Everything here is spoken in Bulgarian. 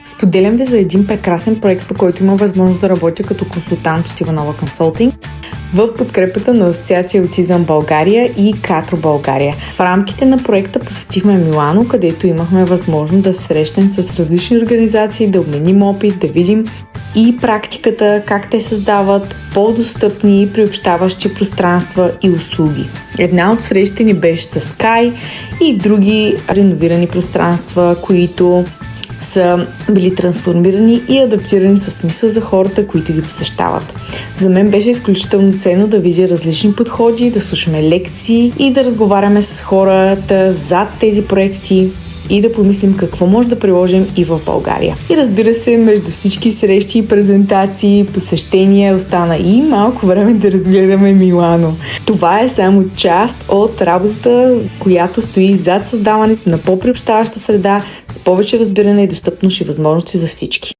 Споделям ви за един прекрасен проект, по който има възможност да работя като консултант от Иванова Консултинг в подкрепата на Асоциация Аутизъм България и Катро България. В рамките на проекта посетихме Милано, където имахме възможност да се срещнем с различни организации, да обменим опит, да видим и практиката, как те създават по-достъпни и приобщаващи пространства и услуги. Една от срещите ни беше с Sky и други реновирани пространства, които са били трансформирани и адаптирани със смисъл за хората, които ги посещават. За мен беше изключително ценно да видя различни подходи, да слушаме лекции и да разговаряме с хората зад тези проекти и да помислим какво може да приложим и в България. И разбира се, между всички срещи, презентации, посещения остана и малко време да разгледаме Милано. Това е само част от работата, която стои зад създаването на по-приобщаваща среда с повече разбиране и достъпност и възможности за всички.